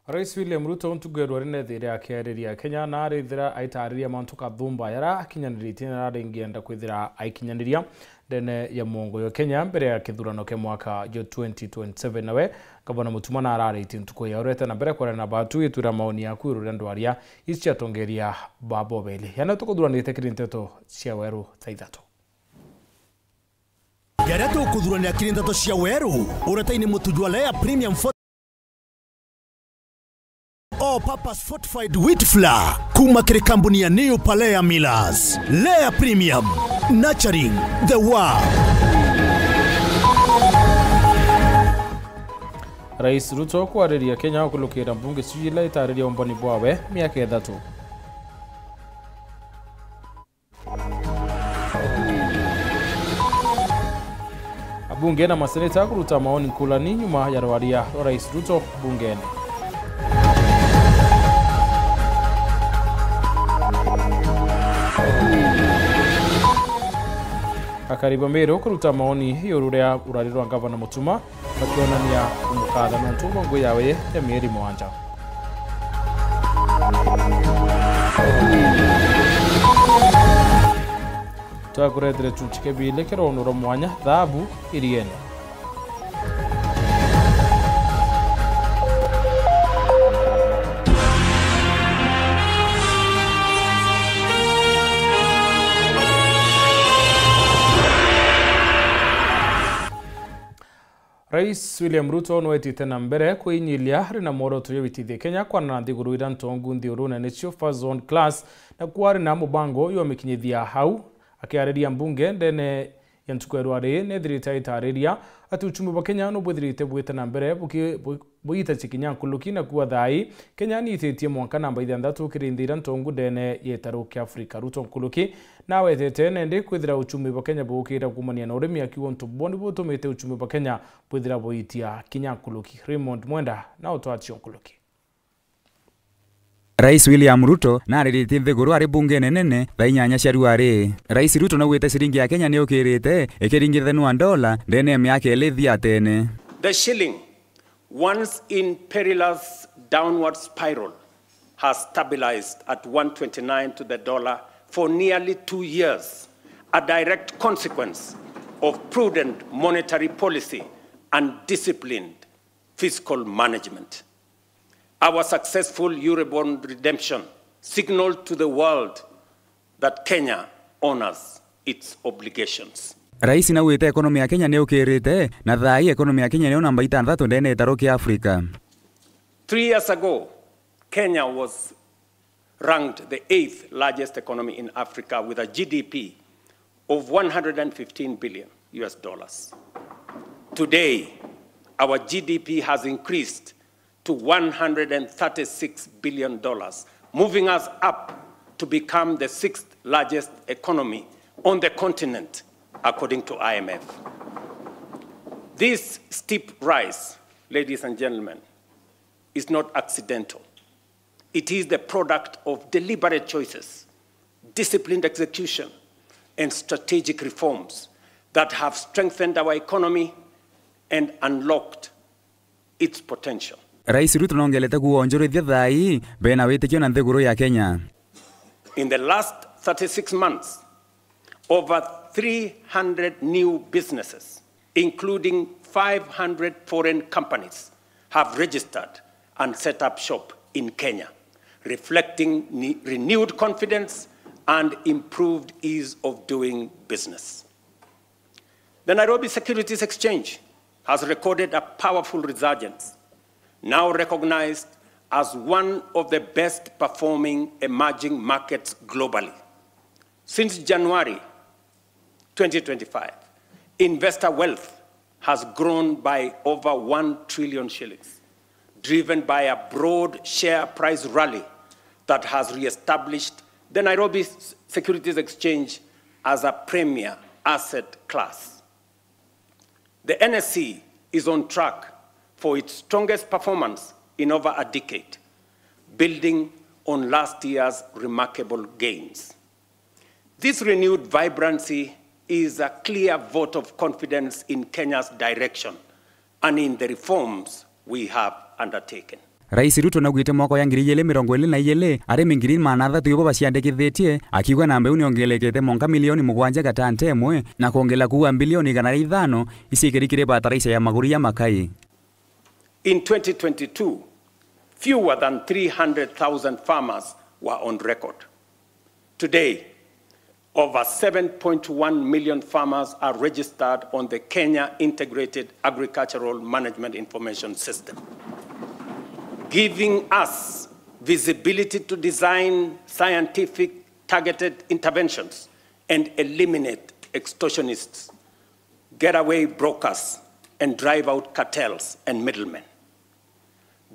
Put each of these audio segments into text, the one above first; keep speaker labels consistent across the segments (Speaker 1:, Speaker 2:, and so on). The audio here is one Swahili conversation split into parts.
Speaker 1: Rais William Ruto ntugero rine thire akeriria Kenya na arithira aitariria mantu kathumba yara akinyaniritie na aringienda kwithira aikinyaniria ndene ya mongo yo Kenya mbere ya kithurano ke mwaka jo 2027 nawe gavana Mutuma na arariti ntuko ya urete na mbere kwa na batu itura maoni yaku irurendo aria icia tongeria babo bele yana tukuduranite kirinteto cia weru taithato
Speaker 2: Yareto kudurania kirinteto cia weru uretaini mutujwa Lea Premium All-purpose fortified wheat flour kuma kiri kampuni ya New Palea Millers. Lea Premium, nurturing the world.
Speaker 1: Rais Ruto kwariria Kenya kulukira mbunge sijila itariria umboni bwawe miaka ethatu. Abunge na maseneta kuruta maoni kulani nyuma ya rawaria Rais Ruto bungeni. Akariba mbere kuruta maoni yorurea urarirwa gavana Mutuma bakionania umukatha na ntungo yawe ya mieri mwanja. Twakuretire tunchike bile kero onuro mwanya dhabu iriene. Rais William Ruto nwetite na mbere kuinyilia rina moroto yobitithie Kenya kwa na ndiguru ira ntongu ndiuruna necio first zone class na kwari na mubango yomikinyithia hau akiariria mbunge ndene ya ntukweru ari nethirite itariria ati uchumi wa Kenya no bwithirite bwite na mbere buyita chikinya kuluki na kuwa thai Kenya ni itetie mwanka namba 6 kirindira ntongu ndene yetaruki Afrika. Ruto kuluki na wetete nende kwithira uchumi wa Kenya bukira kumania na urimi akiwa ntuboni butumite uchumi wa Kenya bwithira buitia kinya kuluki. Raymond Mwenda na utwachi kuluki.
Speaker 3: Rais William Ruto na ariritie thiguru ari bunge nene thainyanya cia ruari. Rais Ruto na gwite ciringi ya Kenya ni ukirite ikiringithanwa dola ndene miaka elithia tene.
Speaker 4: The shilling, once in perilous downward spiral, has stabilized at 129 to the dollar for nearly 2 years, a direct consequence of prudent monetary policy and disciplined fiscal management. Our successful Eurobond redemption signaled to the world that Kenya honors its obligations.
Speaker 3: Rais na wite ekonomi ya Kenya ni ukirite na thai ekonomi ya Kenya ni namba 6 ndene etaruki Afrika.
Speaker 4: 3 years ago, Kenya was ranked the 8th largest economy in Africa with a GDP of $115 billion. Today, our GDP has increased to $136 billion, moving us up to become the 6th largest economy on the continent, according to IMF. This steep rise, ladies and gentlemen, is not accidental. It is the product of deliberate choices, disciplined execution, and strategic reforms that have strengthened our economy and unlocked its potential.
Speaker 3: Rais Ruto nongelete kuonjorithia thai bena witikio na nthiguru ya Kenya.
Speaker 4: In the last 36 months, over 300 new businesses, including 500 foreign companies, have registered and set up shop in Kenya, reflecting renewed confidence and improved ease of doing business. The Nairobi Securities Exchange has recorded a powerful resurgence, now recognized as one of the best performing emerging markets globally. Since January 2025, investor wealth has grown by over 1 trillion shillings, driven by a broad share price rally that has re-established the Nairobi Securities Exchange as a premier asset class. The NSE is on track for its strongest performance in over a decade, building on last year's remarkable gains. This renewed vibrancy is a clear vote of confidence in Kenya's direction and in the reforms we have undertaken.
Speaker 3: Rais Ruto naugite mwaka ya ngiri yele mirongo ili na yele arimi ngiri manatha tuyobo baciandikithitie akiuga na mbeu niongelekete monka milioni 7 gatante emwe na kuongela kuwa bilioni 500 isikirikire bataraisa ya maguru ya makai.
Speaker 4: In 2022, fewer than 300,000 farmers were on record. Today, over 7.1 million farmers are registered on the Kenya Integrated Agricultural Management Information System, giving us visibility to design scientific targeted interventions and eliminate extortionists, getaway brokers, and drive out cartels and middlemen.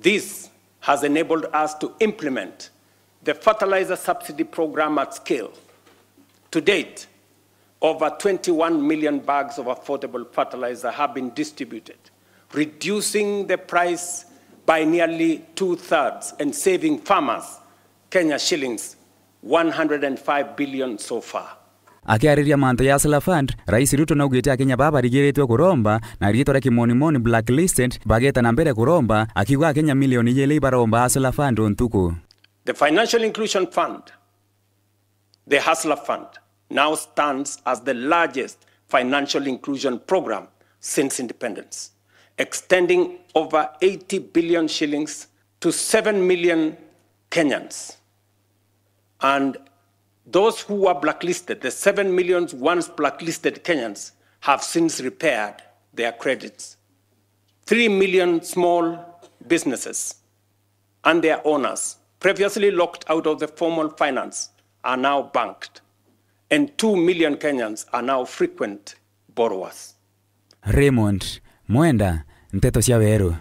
Speaker 4: This has enabled us to implement the fertilizer subsidy program at scale. To date, over 21 million bags of affordable fertilizer have been distributed, reducing the price by nearly 2/3 and saving farmers Kenya shillings 105 billion so far.
Speaker 3: Akiariria manto ya Hustler Fund, Rais Ruto naugite Kenya baba rigiritwe kuromba na ritora kimonimoni blacklisted bageta na mbere kuromba akiuga Kenya milioni yele baromba Hustler Fund ontuku.
Speaker 4: The Financial Inclusion Fund, the Hustler Fund, now stands as the largest financial inclusion program since independence, extending over 80 billion shillings to 7 million Kenyans. And those who were blacklisted, the 7 million once blacklisted Kenyans, have since repaired their credits. 3 million small businesses and their owners, previously locked out of the formal finance, are now banked. And 2 million Kenyans are now frequent borrowers.
Speaker 3: Raymond Mwenda, Nteto cia Weru.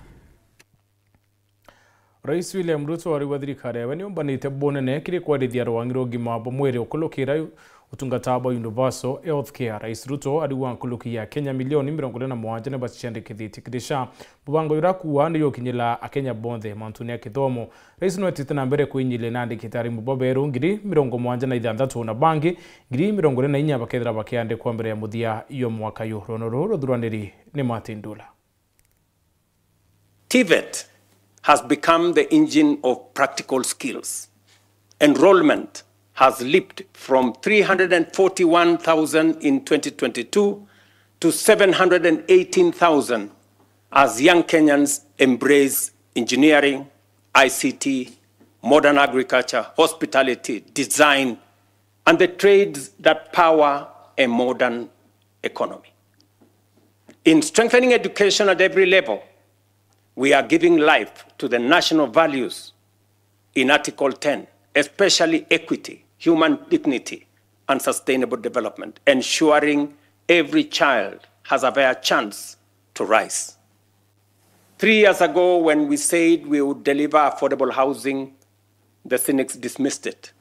Speaker 1: Rais William Ruto wari wa thirikari we niumbanite bonene kiri kwarithia rwangiro ngima bo mwiri ukulukira utungata ba universal healthcare. Rais Ruto ariwa nkulukia Kenya milioni 47 ne baciandikithiti kidisha bubango irakuwa ndiyo kinyila akenya bonthe mantuni ya kithomo. Rais no titana mbere kuinyile na ndikitari muboberu ngiri 76 na bangi ngiri 44 bakethira bakiande kwa mbere ya muthia iyo mwaka yo ronoro thuraniri ni Martin Dula.
Speaker 4: TVET has become the engine of practical skills. Enrollment has leaped from 341,000 in 2022 to 718,000 as young Kenyans embrace engineering, ICT, modern agriculture, hospitality, design, and the trades that power a modern economy. In strengthening education at every level, we are giving life to the national values in Article 10, especially equity, human dignity, and sustainable development, ensuring every child has a fair chance to rise. 3 years ago, when we said we would deliver affordable housing, the cynics dismissed it.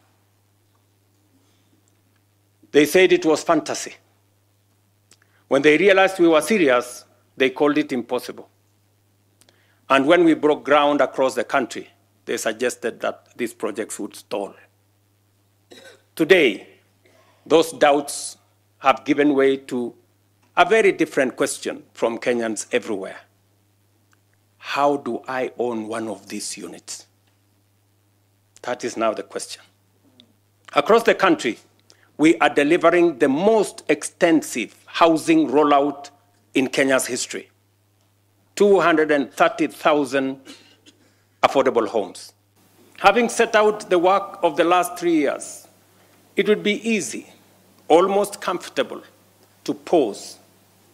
Speaker 4: They said it was fantasy. When they realized we were serious, they called it impossible. And when we broke ground across the country, they suggested that these projects would stall. Today, those doubts have given way to a very different question from Kenyans everywhere. How do I own one of these units? That is now the question. Across the country, we are delivering the most extensive housing rollout in Kenya's history. 230,000 affordable homes. Having set out the work of the last 3 years, it would be easy, almost comfortable, to pause,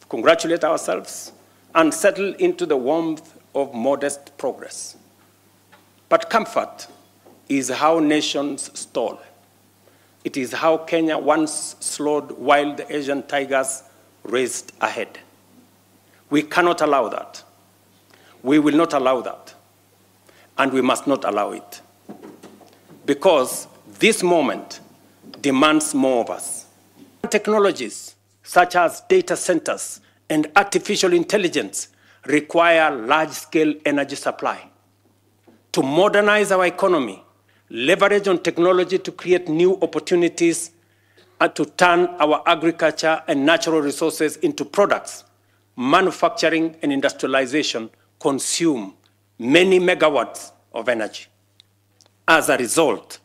Speaker 4: congratulate ourselves, and settle into the warmth of modest progress. But comfort is how nations stall. It is how Kenya once slowed while the Asian tigers raced ahead. We cannot allow that. We will not allow that. And we must not allow it. Because this moment demands more of us. Technologies such as data centers and artificial intelligence require large-scale energy supply. To modernize our economy, leverage on technology to create new opportunities, and to turn our agriculture and natural resources into products, manufacturing and industrialization consume many megawatts of energy. As a result,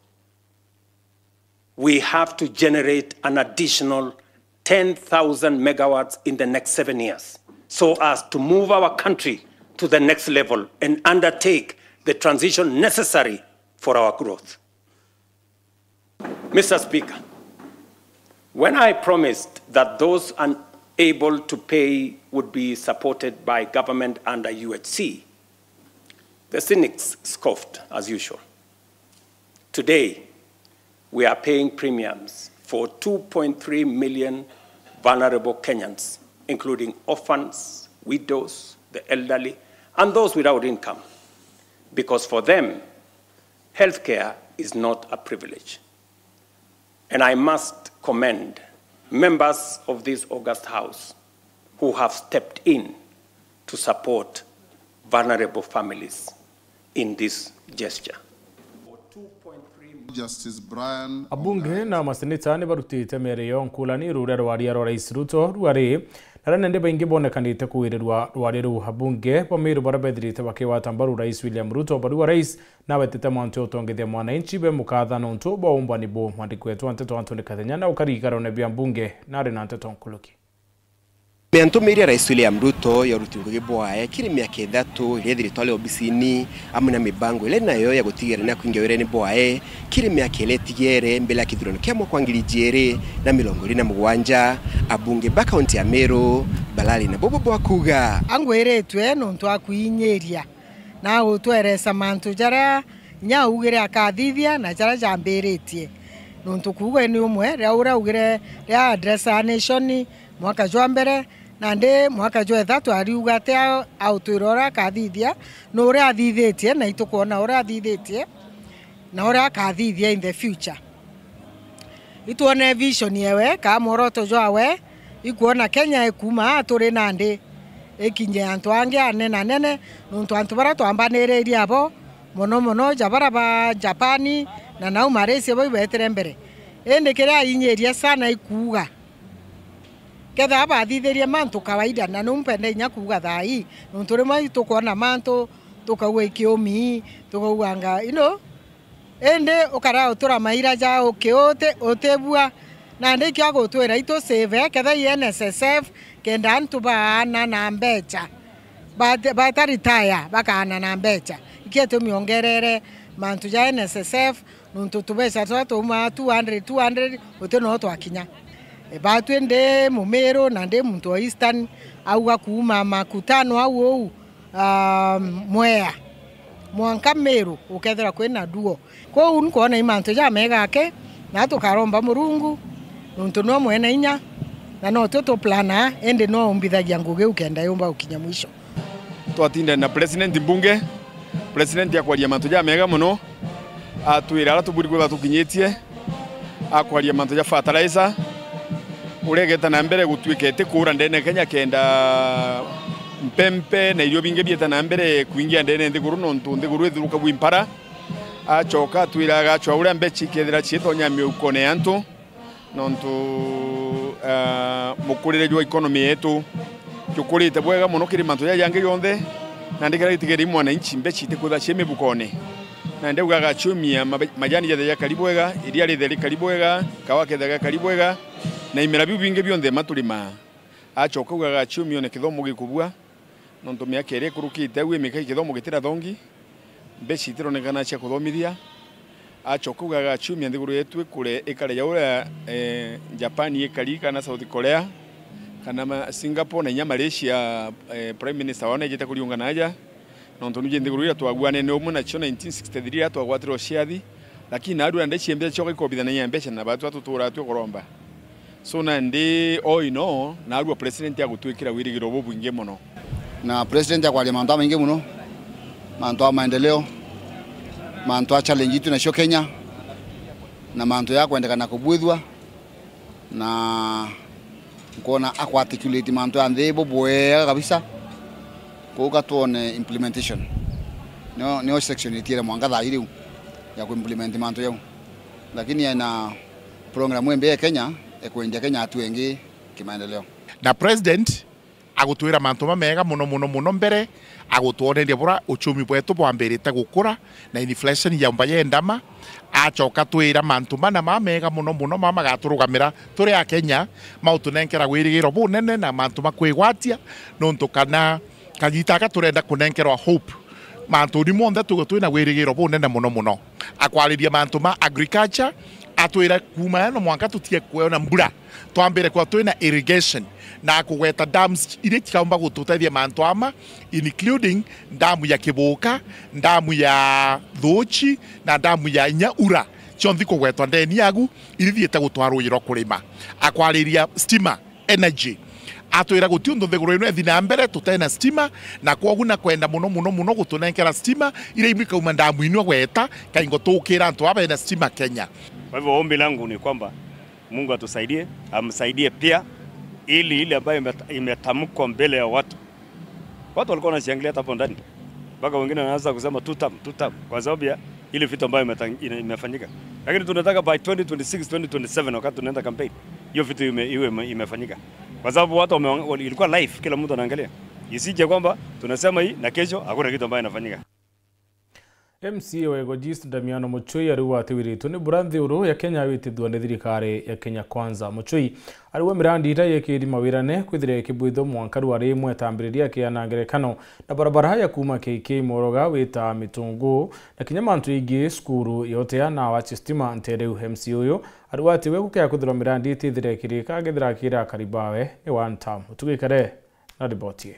Speaker 4: we have to generate an additional 10,000 megawatts in the next 7 years so as to move our country to the next level and undertake the transition necessary for our growth. Mr. Speaker, when I promised that those unable to pay would be supported by government under UHC, the cynics scoffed as usual. Today, we are paying premiums for 2.3 million vulnerable Kenyans, including orphans, widows, the elderly, and those without income, because for them, healthcare is not a privilege. And I must commend members of this august House who have stepped in to support vulnerable families in this gesture.
Speaker 5: Justice Brian
Speaker 1: Abunge na maseneta ni barutite mereyo nkulani rura rwaria rwa Rais Ruto rwari naranende baingi bonekanite kuwirirwa rwariru abunge bamiru barabethirite bakiwatambaru Rais William Ruto bari wa rais na betete mwanto tongethia mwananchi be mukatha no ntu bo umbani bo mwandikwetu anteto Anthony Kathenya na ukarikaro ne bia mbunge nari na anteto nkuluki
Speaker 6: Miantumiri Rais William Ruto yorutingo gibwae kiri miaka 3 ire twale obisini amuna mibango ile nayo ya gutigirana kwingewere ni bwae kiri miaka 2 mbele kithurano kya mwaka 2027 abunge ba kaunti ya Meru Balali na Bobo Bwakuga
Speaker 7: angweretwe no ntu akuinyeria na utweresa mantu jara nya ugire akathithia na jara jamberetie no ntu kuwe ni umwe raura ugire ya address a nation mwaka jwa mbere na nde mwaka jwa 3 ariuga te autoirora kathithia no uri athithetie na itukuona uri athithetie na uri akathithia in the future ituone vision yewe ka moroto jwawe ikuona Kenya ekuma turi nande ekinye antu ange anena nene nuntu antu bara twambanereria abo mono jabara ba Japani na nau Malaysia bo betere mbere ende kira inyeria sana ikuga ketha abathitherie mantu kawaida na numpende nya kuga thai nuntu rimwe tukuona mantu tukauga ikiomi tukauganga ende ukara utura maira ja ukiote otebua na ndiki agotwera ito save ketha NSSF kenda antu baana na mbecha bata retire bakana na mbecha iketo miongerere mantu ja NSSF nuntu tubesa twatuma 200 uteno twakinya batwende Mumero na nde muntu wa Eastern auga kuuma makutano au Mwea mwanka Meru ukethera kwena duo ko unkuona imanto ja megake na tukaromba Murungu nuntu no mwena inya na no toto plana ende no umbithagia nguge ukenda yomba ukinya mwisho
Speaker 8: twatinda na president mbunge president yakwaria manto ja mega muno atwira aratuburi gwa tukinyetie akwaria manto ja fertilizer uregeta na mbere gutwikete kura ndene Kenya kenda mpempe na irio binge bieta na mbere kuingia ndene ndiguru nontu ndiguru ethuruka bwimpara achoka twiraga chwa ure mbechi kethira chieto nyamye ukone antu nontu mukurire jwa economy yetu tukurite bwega muno kiri mantu yange yonthe na ndigera itigeri mwana inchi mbechi tekutha cheme bukone na ndeugaga chumia majani ya karibwega iria ritheri karibwega kawakethaga karibwega na imera biu binge bionthe maturima achoka ugaga chumio ne kithomo gikubua nonto miaka ere kurukite we mika kithomo gitira thongi mbechi tironekana cia kuthomithia achoka ugaga chumia ndiguru yetu kure ikare ya ura Japan ikari kana South Korea kana Singapore na Malaysia prime minister wana jeta kuriungana aja nonto nuje ndiguru ya twagwane ne omu na 1963 atwagwatiro ciathi lakini adu ande chiembia choka ikobithana nyambesha na batu atutura tukoromba so na ndi oino na arua president ya gutwikira wirigiro bo bwinge muno
Speaker 9: na president ya kwalia manto mainge muno manto maendeleo manto challenge itu na Kenya na manto ya kwendekana kubwithwa na kuona akwa articulate manto andebo bwega kabisa kuka tuone implementation no section itira mwanga thairi ya kuimplement manto yao lakini yana program mwembe Kenya ekuendia Kenya atu wengi kimaendeleo
Speaker 5: na president agutwira mantu mega muno mbere agutwoneria bura uchumi bwetu bwambirite gukura na inflation yamba yendama acoka twira mantu mana mega muno mama gaturugamira turi a Kenya mautunenkera gwirigiro bunene na mantu makwigwatia nontu kana kagitaka turenda kunenkerwa hope mantu ni monde twina gwirigiro bunene muno akwariria mantu ma agriculture atwira kuma no mwanka tutie kuona mbura twambire kwa twina irrigation na kugweta dams ile tikaomba gututethia mantu ama including damu ya Kiboka, damu ya Thochi na damu ya Nyaura chonthi kugwetwa ndeni yagu irithiete gutwarwo iro kurima akwariria stima energy atwira guti undu thiguru ino ethina mbere tutena stima na kwoguna kwenda muno gutunenkera stima ile imika uma damu ino gweta kaingo tukira antu aba na stima Kenya.
Speaker 10: Kwa hivyo ombi langu ni kwamba Mungu atusaidie, amsaidie pia ili ile ambayo imetamkwa mbele ya watu. Watu walikuwa wanashangilia hapo ndani. Mpaka wengine wanaanza kusema two term kwa sababu ya ile vitu ambayo imefanyika. Lakini tunataka by 2026 2027 wakati tunaenda campaign hiyo vitu imefanyika. Kwa sababu watu ilikuwa live, kila mtu anaangalia. Isije kwamba tunasema hii na kesho hakuna kitu ambayo inafanyika.
Speaker 1: MCA wa Egojist Damiano Muchui ariwa atiwiritu ni buranthi uru ya Kenya witithwa ni thirikari ya Kenya Kwanza. Muchui ariwa mirandi ira yekiri mawirane kwithire kibwitho mwankaru ari imwe tambiriria kiana ngerekano na barabara ya kuma KK Moroga wita Mitungu na kinya mantu ingi skuru yote ya na wachistima ntereu. MCA uyu ariwa atiwe gukea kwithira mirandi itithire kirika githira kira karibawe ni one term. Tugikare na ribotie.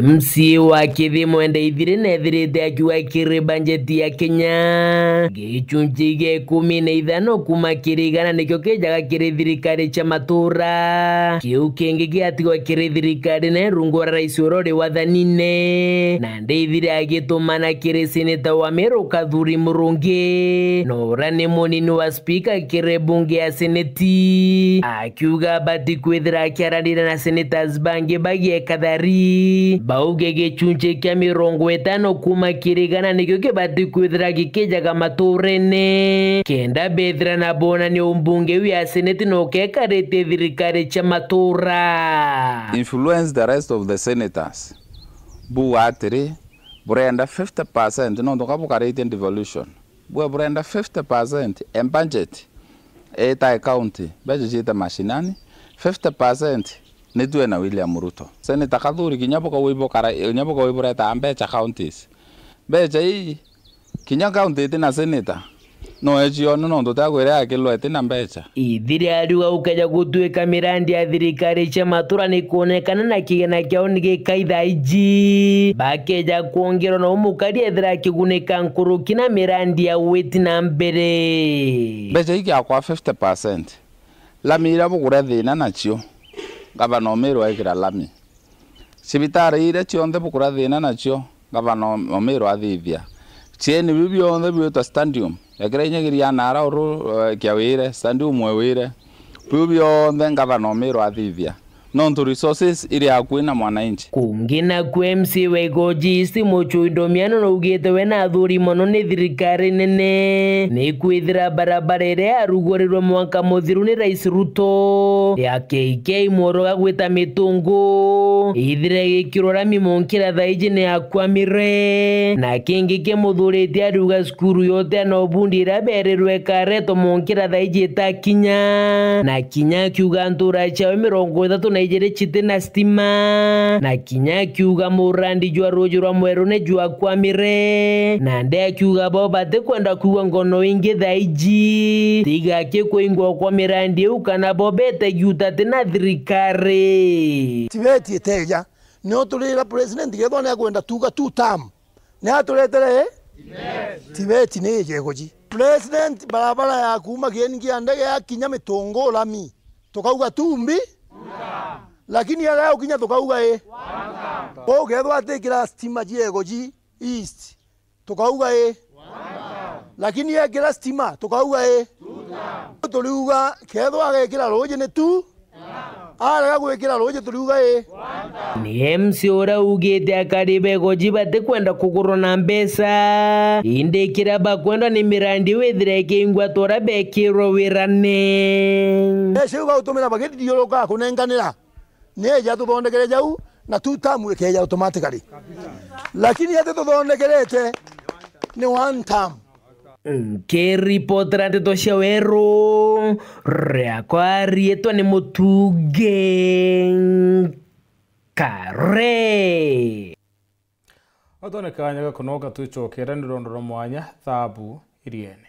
Speaker 11: MCA wa Kithimo Ndeithire nethirite akiuga kiri banjeti ya Kenya gicunji gia 15 kuma kirigana nikio kijaga kiri thirikari cha matura kiu kingi giatigwa kiri thirikari na rungu rais urori wathanine na Ndeithire agitumana kiri seneta wa Meru Kathuri Murungi no urani munini wa speaker kiri bunge ya seneti akiuga bati kwithira akiaranira na senators bangi bagie Kathari bauge gicunje kia 50 kuma kirigana nikio kibati kwithira gikijaga maturene kenda bethira na bona ni umbunge wi seneti no kekarite thirikari cha matura
Speaker 12: influence the rest of the senators bu atiri burenda 50% no ndoka bukarite devolution bu burenda 50% en budget eta county budget mashinani 50% Nitue na William Ruto. Seneta Kathuri kinyaboka wiboreta mbecha counties. Becha hii kinya county tina seneta. No ejio no ndotagwira akilwa tina mbecha.
Speaker 11: Ithire ariuga ukaja gutwika mirandi ya thirikari cha matura ni kuonekana na kigena kiao nigikaitha iji. Bakeja kuongerwa na umukari ethira kigunika nkuruki na mirandi ya weti na mbere.
Speaker 12: Becha hii akwa 50%. Lamira bugura thina nacio. Gavana Omeru aikira lami. Sibitari ire cionthe bukura thina nacio Gavana Omeru athithia. Cieni bibionthe biota stadium. Ekira inyagiria nara uru kiawire stadium wewire. Bibionthe Gavana Omeru athithia. Non-to resources iri akuina mwananchi.
Speaker 11: Kungina kwa MC wa Egojist Muchui Damiano no ugete wena athuri mono ni thirikari nene ni kwithira barabara ire arugorirwe mwaka muthiru ni Rais Ruto ya KK Moroga gwita Mitungu ithire gikiro rami monkira thaiji ni akwamire na kingi ke muthurite aruga skuru yote no bundi rabererwe kareto monkira thaiji takinya na kinya kiuga ntura cha 30 na ijere chite na stima na kinya kiuga murandi jwa rojo rwa mweru ne jwa kwamire na nde kiuga bobate kwenda kuwa ngono ingi thaiji tiga ke kuingwa kwa mirandi ukana bobete yuta tena thirikari
Speaker 13: tibeti teja no tulira president gethone akwenda tuga two term ne aturetere tibeti ne jegoji president barabara ya kuma gengi andege ya kinya Mitungu lami tukauga tumbi lakini ya leo kinya tukauga gethwa atikira stima Egojist east tukauga lakini ya kira stima tukauga tuliuga kethwa agekira roje ne tu araga gwikira roje tuliuga
Speaker 11: ni MC ora ugete akaribe Egojist bate kwenda kugurwa na mbesa inde kira bakwenda ni mirandi wethire kingwa tora bekiro wirane
Speaker 13: uga utumira bageti dioloka kunenganira neja tuthondekere jau na tu term ikeja automatically lakini yate tuthondekerete ni one term.
Speaker 11: Ke reportera Ndeto cia Weru riakwa rietwa ni Mutuge Kare
Speaker 1: Otone kanya gakonoka tuchokera ni rondoro mwanya thabu iriene.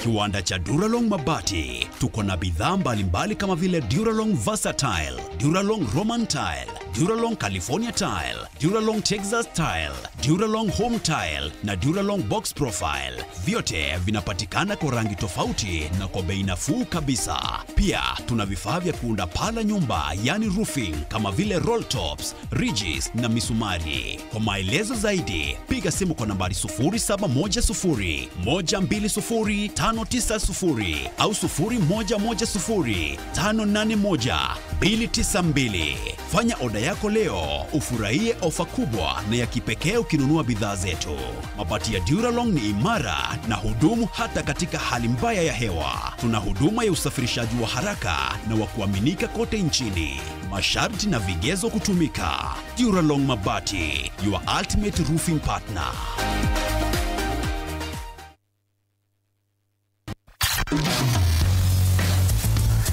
Speaker 14: Kiwanda cha Duralong Mabati, tuko na bidhaa mbalimbali kama vile Duralong Versatile, Duralong Roman Tile, Duralong California Tile, Duralong Texas Tile, Duralong Home Tile na Duralong Box Profile. Vyote vinapatikana kwa rangi tofauti na kwa bei nafuu kabisa. Pia tuna vifaa vya kuunda pala nyumba, yani roofing, kama vile roll tops, ridges na misumari. Kwa maelezo zaidi, piga simu kwa nambari 0710 120 590 au 0110 581 292. Fanya oda yako leo, ufurahie ofa kubwa na ya kipekee ukinunua bidhaa zetu. Mabati ya Duralong ni imara na hudumu hata katika hali mbaya ya hewa. Tuna huduma ya usafirishaji wa haraka na wa kuaminika kote nchini. Masharti na vigezo kutumika. Duralong Mabati, your ultimate roofing partner.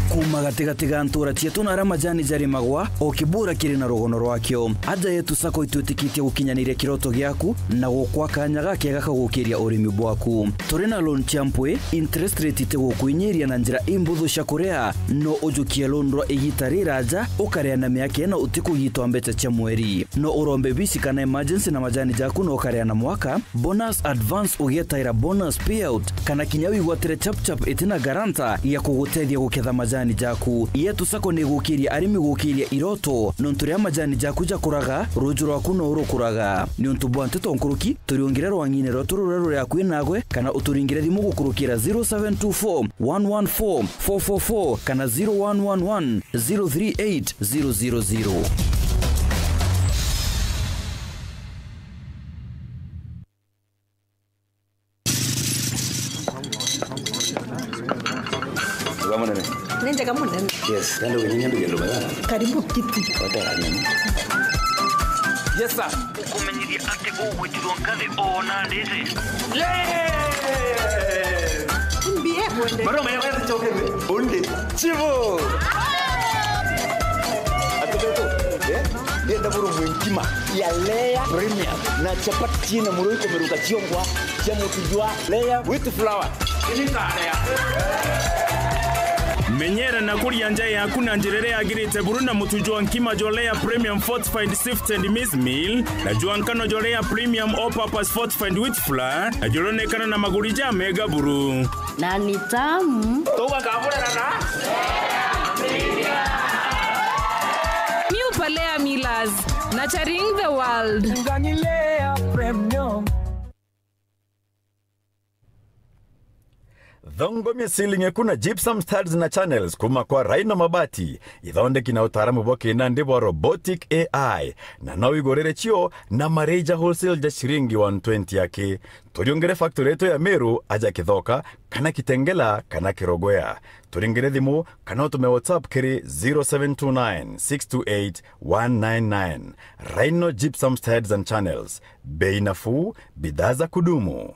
Speaker 15: kuma gatigatiga ntura cietu na ramajani jari magwa o kibura kiri na rogono rwakio aja yetu sako itwitikitie gukinyaniria kiroto giaku na gukwa kanya gake gakagukiria urimi bwaku turi na loan champwe interest rate ite gukwinyiria na njira imbuthu cia kurea no ujukie loan ro igitarira aja ukarea na miaka eno utikugitwa mbeca cia mweri no urombe bisi kana emergency na majani jaku no ukarea na mwaka bonus advance ugetaira bonus payout kana kinyawi gwatire chap itina garanta ya kugutethia guketha majani jaku yetu sako ni gukiria arimi gukiria iroto nonturia majani jaku jakuraga ruju rwaku no urukuraga ni untubwa nteto nkuruki turiongira rwangine rotururero ya kwinagwe kana uturingire thimu gukurukira 0724 114 444 kana 0111 038 000.
Speaker 16: Nenda kama nani?
Speaker 17: Yes, ndio wenyewe ndio bana.
Speaker 16: Karibu kiti.
Speaker 17: Wataka nini?
Speaker 16: Yes sir.
Speaker 17: Ukumenyiria ate uwe tuonkale ona ndeze.
Speaker 16: Mbie kwende.
Speaker 17: Maro mimi wewe choke bonde. Chivo. Atoto. Ndio ndaburu mwenkima ya Lea Premium na chapati china muruko meruka chiongwa cha mutujwa Lea with flour. Ini tarea.
Speaker 18: Menyera na kuria nja yaku na njirere yagirite buru na mutujwa nkima jolea premium fortified sifted maize meal na juankano jolea premium all purpose fortified wheat flour na jolone kana na magurija mega buru
Speaker 16: na ni tamu
Speaker 18: toka kabura na
Speaker 19: New Palea Millers, nurturing the world.
Speaker 11: Nganilea premium.
Speaker 20: Dhongo misilinge kuna gypsum studs na channels kuma kwa Rhino mabati. Ithonde kina utaramu boke na ndibo robotic AI. Na nawi gorere chio na mareja wholesale ja shiringi 120 yake. Turiongere factoreto ya Meru aja kithoka kana kitengela kana kirogoya. Turingere thimu kana utume WhatsApp kiri 0729 628 199. Rhino gypsum studs and channels. Bei nafuu, bidhaa za kudumu.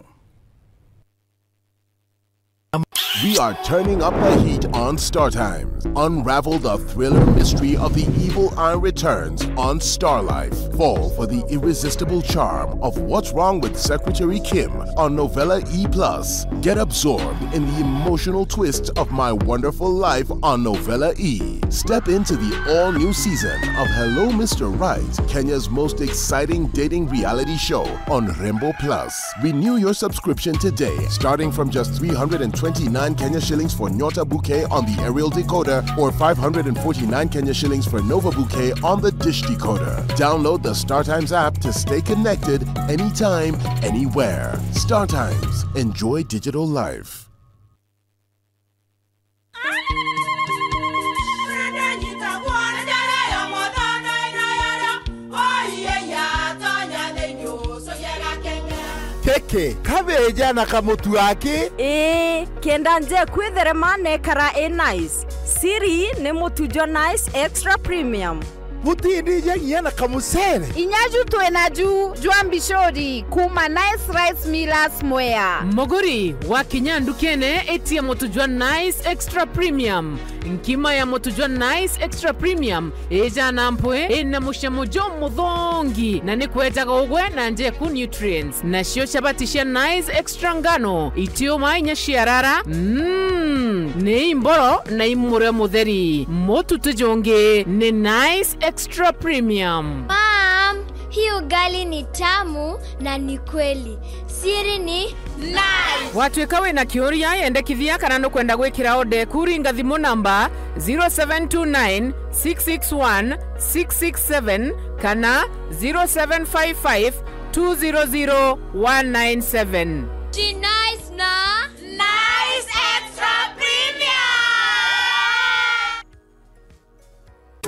Speaker 21: We are turning up the heat on Star Times. Unravel the thriller mystery of the evil eye returns on Star Life. Fall for the irresistible charm of What's Wrong with Secretary Kim on Novella E+. Get absorbed in the emotional twist of My Wonderful Life on Novella E. Step into the all-new season of Hello Mr. Right, Kenya's most exciting dating reality show on Rainbow Plus. Renew your subscription today, starting from just 329 Kenya shillings for Nyota Bouquet on the aerial decoder or 549 Kenya shillings for Nova Bouquet on the dish decoder. Download the StarTimes app to stay connected anytime, anywhere. StarTimes. Enjoy digital life.
Speaker 22: Keke, kabeja na kamutu yake?
Speaker 23: Kenda nje kwitherema nekara nice. Siri ni mutujo nice extra premium.
Speaker 22: Mutindi nje na kamusere.
Speaker 24: Inyaju tuenaju juambishori kuma nice rice millers mwea.
Speaker 25: Moguri wa kinyandu kene eti ya motujwa nice extra premium. Nkima ya motujwa nice extra premium eja nampwe ena mushamujo mudhongi na nikweta gogwe na nje ku nutrients na shio chabatisha nice extra ngano itio mainya shiarara ne imboro na imure mutheri motu tujonge ne nice extra premium.
Speaker 26: Mom, hii ugali ni tamu na ni kweli. Siri ni nice.
Speaker 25: Watu ekawe na kioria yende kithia kanano kwenda gwekira ode kuringa thimu namba 0729 661 667 kana 0755 200 197.
Speaker 26: Ji nice na nice extra premium.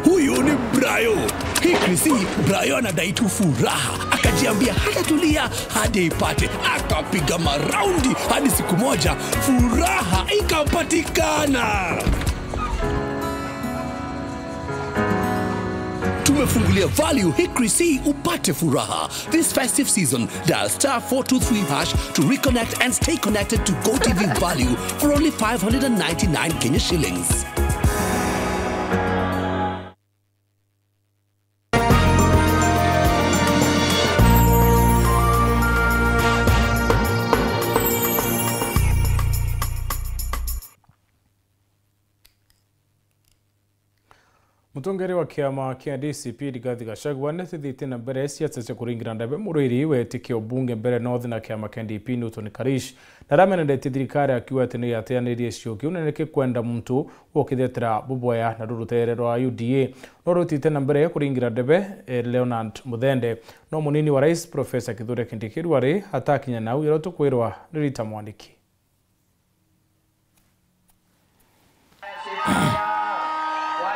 Speaker 2: Huyu ni Brayo. Hikrisi Brayo anadai tu furaha. Akajiambia hatatulia hadi ipate. Akapiga maraundi hadi siku moja furaha ikapatikana. Tumefungulia value Hikrisi upate furaha. This festive season, dial *423# to reconnect and stay connected to GoTV value for only 599 Kenya shillings.
Speaker 1: Mutongere wa kiama kia DCP Rigathi Gachagua nethithite na mbere siasa cia kuringira ndabe murwiri wetike obunge mbere North na kiama kia DP Newton Karish na ramenendete thirikari akiuga ati ni yateanirie cio kiu neneke kwenda muntu wokithetera buboya na rurutere rwa UDA no rutite na mbere kuringira ndabe Leonard Muthende no munini wa rais Professor Kithure Kindiki rwari hatakinya nau yeroto kwirwa ni Rita Mwandiki.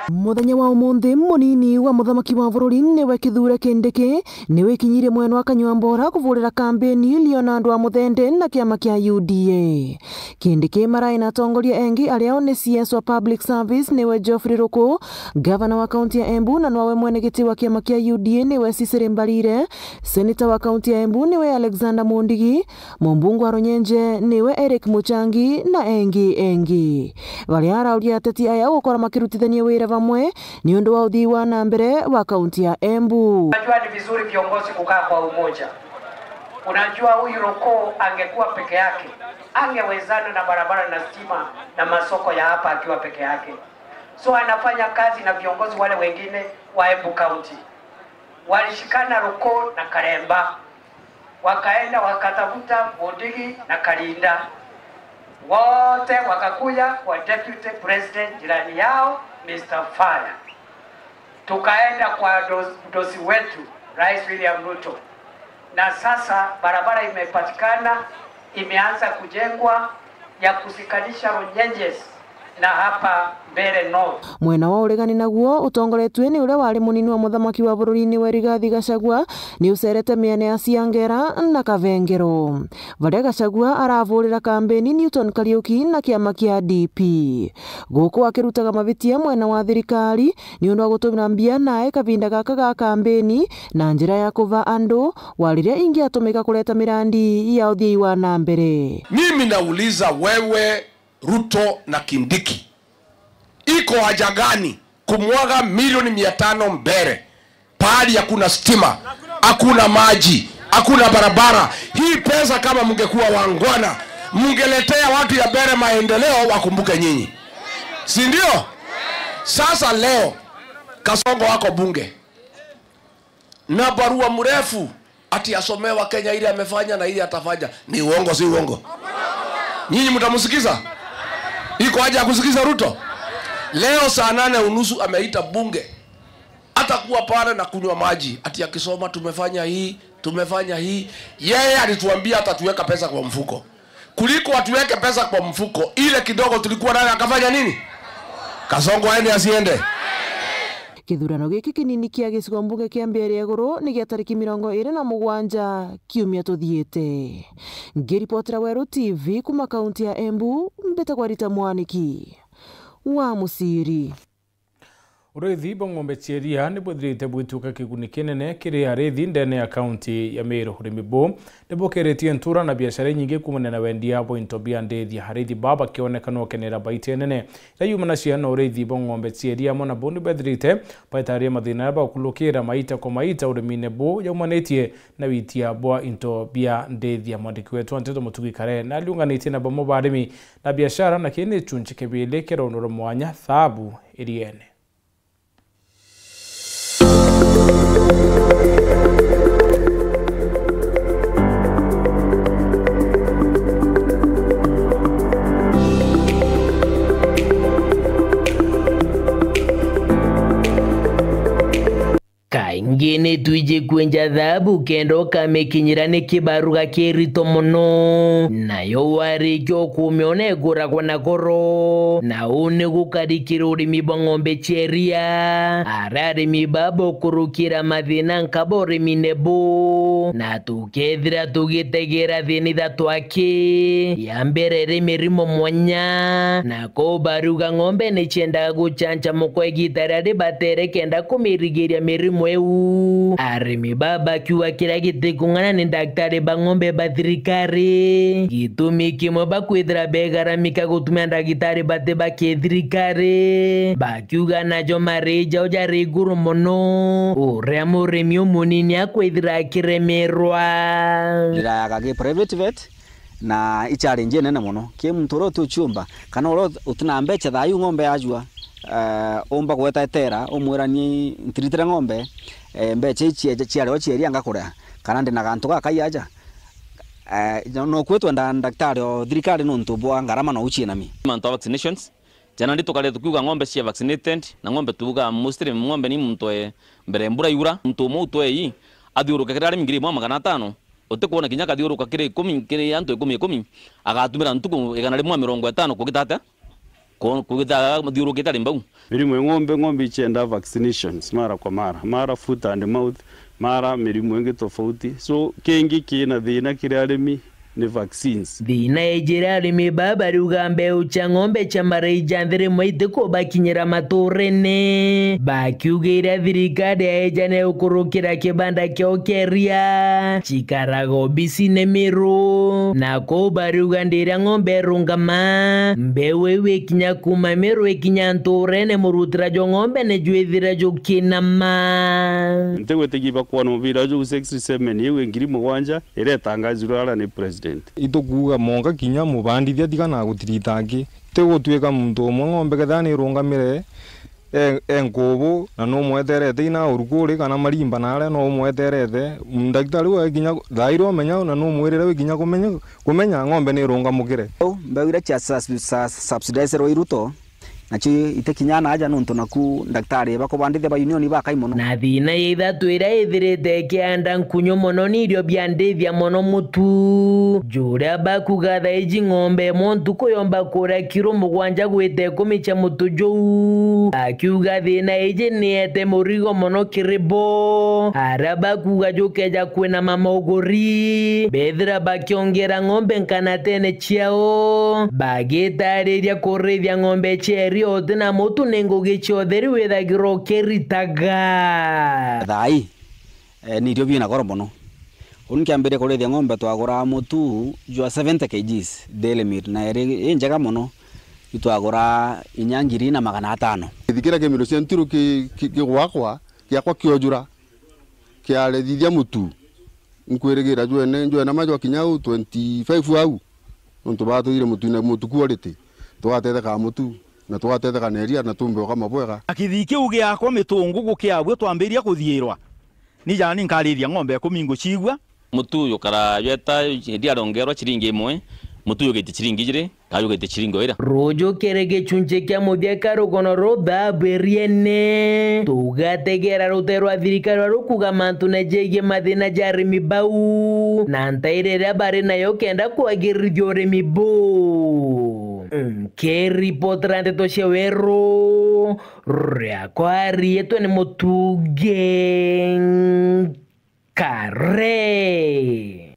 Speaker 27: Muthenya wa umuthi munini wa muthamaki wa bururi niwe Kithure Kindiki niwe kinyire mwena wa Kanywambora kuvurira kampeni Leonard Muthende na kiama kia UDA. Kindiki maraina tongoria engi aria ni CS wa public service niwe Geoffrey Ruku, governor wa county ya Embu na nwawe mwenegiti wa kiama kia UDA niwe Cecily Mbarire, senator wa county ya Embu niwe Alexander Mondigi, mumbungu wa Runyenje niwe Eric Muchangi na engi. Varia arauria ateti aya gukora makirutithania wira vamwe ni undu wa uthii wa na mbere wa kaunti ya Embu.
Speaker 28: Unajua ni vizuri viongozi kukaa kwa umoja. Unajua huyu Roko angekuwa peke yake, angewezana na barabara na stima na masoko ya hapa akiwa peke yake. So anafanya kazi na viongozi wale wengine wa Embu County. Walishikana Roko na Karemba. Wakaenda wakatafuta Mondigi na Kalinda. Wote wakakuja kwa deputy president jirani yao Mr. Faya. Tukaenda kwa dosi wetu Rais William Ruto. Na sasa barabara imepatikana, imeanza kujengwa ya kusikanisha Runyenjes na hapa Mbeere North.
Speaker 27: Mwena wa uregani naguo utongoretwe ni ule wari munini wa muthamaki wa bururi-ini wa Rigathi Gachagua ni ucerete miene ya Ciangera na Kavengero. Varia Gachagua aravurira kambeni Newton Kariuki na kiama kia DP. Guku akirutaga mavitia mwena wa thirikari ni undu wa gutumira mbia nae kavinda gaka ga kambeni na njira ya kuva andu wariria ingiatumika kuleta mirandi ya uthii wa na mbere.
Speaker 3: Mimi nauliza wewe Ruto na Kindiki, iko haja gani kumwaga milioni 500 Mbeere pahali hakuna stima, hakuna maji, hakuna barabara? Hii pesa kama mngekuwa wangwana, mngeletea watu ya Mbeere maendeleo wakumbuke nyinyi, si ndio? Sasa leo Kasongo wako bunge na barua mrefu ati asomewa Kenya ile amefanya na ile atafanya. Ni uongo si uongo? Nyinyi mtamsikiza? Iko haja ya kusikiza Ruto? Leo saa 8:30 ameita bunge, atakuwa pale na kunywa maji ati akisoma tumefanya hii, tumefanya hii. Yeye alituambia atatuweka pesa kwa mfuko. Kuliko atuweke pesa kwa mfuko, ile kidogo tulikuwa nayo akafanya nini? Kasongo aende asiende?
Speaker 27: Kithurano giki kinini kia gicigo mbunge kia Mbeere Iguru ni gia tariki 27 kiumia tuthiete. Ngiripotera Weru TV kuma kaunti ya Embu, mbetagwa Rita Mwaniki wa Musiri.
Speaker 1: Urithi bwa ng'ombe cia iria nĩ bũthirĩte bwĩtuĩka kĩguni kĩnene kĩrĩ arĩithi ndene ya kaunti ya Meru. Ũrĩmi bũ nĩ bũkĩrĩtie ntura na biacara nyingĩ kumana na wendia bwa into bia ndĩthia. Arĩithi baba kĩonekana ũkenera baita nene ĩrĩa yumana cia na ũrĩithi bwa ng'ombe cia iria mona bũ nĩ bũthirĩte baitaria mathĩna ba kũlũkĩra maita kwa maita ũrĩmi-inĩ bũ yaumanĩtie na witia bwa into bia ndĩthia. Mwandĩki wetu Anteto Mũtugi Kare na aliunganĩtie na bamwe ba arĩmi na biacara na kĩnĩ chunchi kĩbĩlĩ kĩraũnũra mwanya thabu iriene.
Speaker 11: Kaingi ni tuije kwenja dhabu kendo kamekinyira ni kibaruga kirito muno nayo wari kyo kumionegura kwa nakoro na une gukarikira urimi bwa ng'ombe cheria ararimi babo kurukira mathina nkabori minebo na tukethira tugitegera thini twake ya mbere mirimo mwanya na ko baruga ng'ombe ni chenda guchancha mukwe gitara ribatere kenda kumirigiria mirimo eu arimi baba kiwa kila gite kungana ni daktari ba ng'ombe ba thirikari gitumi kimo bakwithira begaramika gutumia daktari bate ba kethirikari bakiuga najo mareja ojari iguru muno uria murimi munini akwithira kiremerwa
Speaker 4: ndiraga ge private vet na ichallenge nene muno ki mtoro tu chumba kana oro utina mbecha thayu ng'ombe ajua omba gweta tera omwirani ntiritira ng'ombe mbecha ichi chiareo chieria ngakura kana ndina gantu gakaiaja no kwetwa daktari o thirikari no ntubwa ngarama no uchienami
Speaker 5: manto vaccinations jana ndito kale tukiuga ng'ombe cia vaccinated na ng'ombe tuuga mostly ng'ombe ni mtu mbere mbura yura mtu mutu yi athiuruka kirari mingiri 500 utikuona kinya kathiuruka kiri 10 kiri antu 10 agatumira ntuku 150 kugitate kugita mathiuruka tari mbau
Speaker 6: mirimu ng'ombe ichenda vaccinations mara kwa mara foot and mouth mara mirimu ingi tofauti so kengi kina thina kiri arimi ni vaccines
Speaker 11: thina ejira arimi baba rugambe ucha ng'ombe cha mareja ndire maite ko bakinyira maturene bakiugira thirikari ejane ukurukira kibanda kyo keria chikarago bisine Meru na ko baruga ndira ng'ombe rungama mbewe kinya kuma Meru kinya nturene murutira jo ng'ombe ne jwethira jo kinama
Speaker 6: ntegwete giba kwa no vira jo 67 yewe ngiri mugwanja ire tangaziro ala ni president
Speaker 7: itukuga monga kinya mubandithia tigana gutiritangi tegutuika muntu umwe ng'ombe kethani rungamire enkubu na no mweterete ina urukuri kana marimba nare no mweterete daktari we kinya thairo menya na no mwirire we kinya kumenya ng'ombe ni rungamukire
Speaker 4: mbawira cha subsidize ro Ruto nacho itekinyana aja nonto naku daktari bakobandithe ba union bakai mono
Speaker 11: na thina ya ithatu ira ithirite kianda nkunyo mono ni irio biandithia mono mutu juria bakuga thaiji ng'ombe montuko yomba kura kiro mugwanja gwite kumicha mutu jou akiuga thina iji niete murigo mono kiribo ara bakuga jukeja kwina mamogori bethira bakiongera ng'ombe nkanatene chiao bagitariria kurithia ng'ombe cheri ote na mutu nengugi chiotheri withagiro keritaga
Speaker 4: thai ni irio bina goro mono unkiambire kurithia ng'ombe twagura mutu jwa 70 kgs daily meat na eri njega mono itwagura 4,500
Speaker 8: thikira kemiro cia ntiro kigwakwa kiakwa kiojura kiarethithia mutu nkwirigira njwene majwa kinyau 25 au nonto batuire mutu na mutu quality twatetheka mutu na twatetheka neria na tumbe kama bwega
Speaker 9: akithiki uge akwa mitungu gukiabwe twambiria kuthierwa ni jani nkarithia ng'ombe kumingo chigwa
Speaker 5: mutu yukara yeta ndia rongerwa chiringi imwe mutu yugite chiringi jire kayugite chiringi ira
Speaker 11: rojo kerege chunche kya muthia karugono roda beriene tugategera ruterwa thirikari rukuga mantu na jege mathina jarimi bau na ntairera bare nayo kenda kwagirithio urimi bu keripotera ndeto cia weru riakwa rietu ni mutuge kare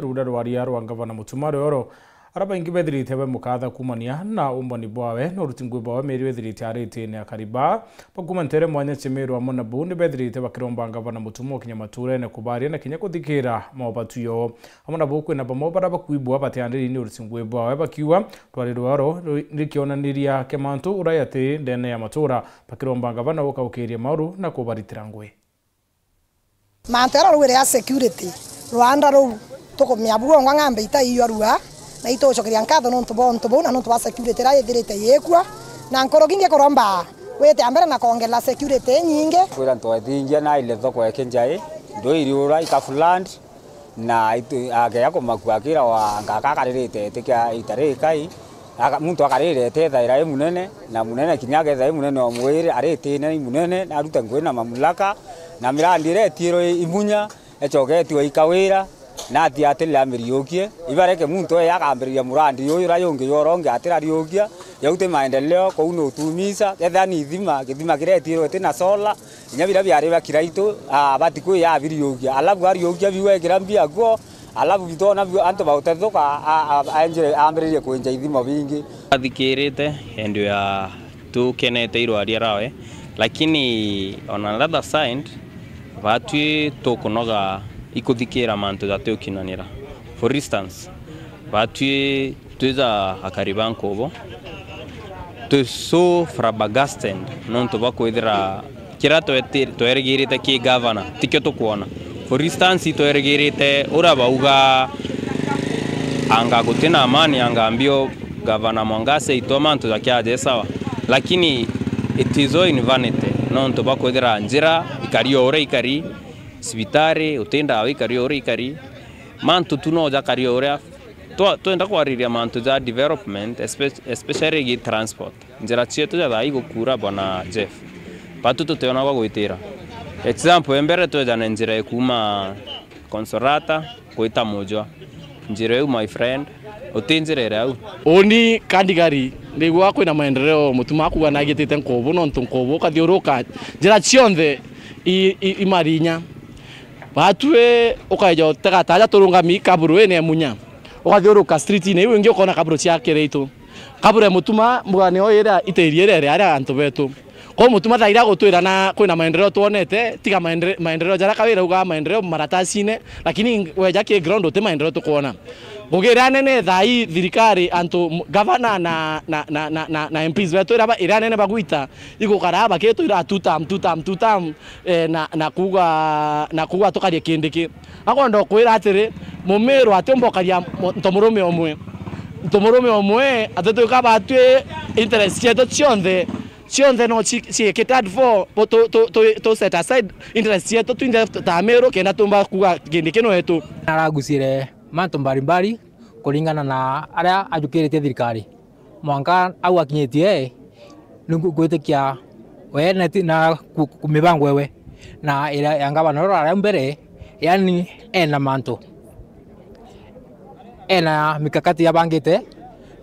Speaker 1: ruda rwaria rwa ngavana Mutumari oro araba ingi bethirite be mukatha kumania na umboni bwawe no rutingwe bwawe meri bethirite arite ne akariba bakumantere mwanya chemerwa mona bundi bethirite bakiromba ngavana Mutumo kinyamature ne kubaria na kinya kuthikira mobatuyo amona bokwe na bamo bara bakuibwa batandiri ni rutingwe bwawe bakiwa twari rwaro rikionaniria kemantu urayate ndene ya matura bakiromba ngavana ukaukeria mauru na kubaritira ngwe
Speaker 10: mantera rwere ya security Rwanda ro toko miabugo ng'ambe itaiyo rua na itochokeria nkatho nonto bonto na nonto ba security ra ithirite yekwa na nkoroginge koromba wete ambere na kongela security nyinge
Speaker 4: kwira ntwathingia na ile thoko yake njai ndo iriura ikafuland na age yako makwakira wa ngakakarite tikia itarikai muntu akarirete thaira imunene na munene kinyaga thaira imunene o mwiri aritine imunene na aruta ngwina mamlaka na mirandire tiro imunya echogetiwe ikawira na ati atila miriokie ibareke muntu yakambiria murandi uyu rayonge yoronge atira riokia yaute maendeleo ko uno tumisa ethani ithima kiretiro tena sola nyabira byari bakiraito abatiku ya biriokia alabu ariokia biwe kirambia go alabu bitona anto bautethoka anjire ambirie kwenja ithima bingi
Speaker 5: athikirite endio ya tukenete irwaria rawe lakini on another side batwi tokunoga ikuthikira mantu za ukinanira for instance batwi tuza akariba nkobo tu so flabbergasted nonto bakwithira kira twerigirite ki governor tikyo tukuona for instance twerigirite urabauga anga gutina amani anga ambio governor Mwangase itomantu za kyaje sawa lakini it is all in vanity nonto bakwithira njira ikario ore ikari sibitari utenda awi kario ore ikari mantu tunoja kario ore twenda kwariria mantu za development especially transport njira cietu za thai gukura bwana Jeff patu tuteona kwa gwitira example embere twejana njira ekuma Consolata kuita mojwa njira eu my friend utinjirere au
Speaker 12: oni kandigari ndigwa kwina maendeleo mutuma kuwa nagitite nkobo nonto nkobo kathiuruka njira cionthe imarinya batwe ukaja tegataja turungami kaburu ene munya ukathiuruka street ine iwe ngio kona kaburu cia kireito kaburu mutuma mugane oyera iteiriere ara antu betu ko mutuma thaira gutwira na kwina maendeleo tuonete tiga maendeleo jara kawira uga maendeleo maratasine lakini weja ki ground uti maendeleo tukuona Bugera nene thai thirikari antu governor na MPs betu ira nene bagwita igukara baketu ira tutam na kuga tukarie kindiki akondo kwira atiri mumero atombokaria ntomurume omwe ntomurume omwe atatuika batwe interest cietu cionthe no ciikite for to set aside interest cietu twinde tamero kenda tumba kuga kindi kino etu
Speaker 13: naragusire mantu mbalimbali kulingana na aria ajukirite thirikari mwanka au akinyetie nungwitikia we na kumibango wewe na ila yangaba noro aria mbere yani ena mantu ena mikakati yabangite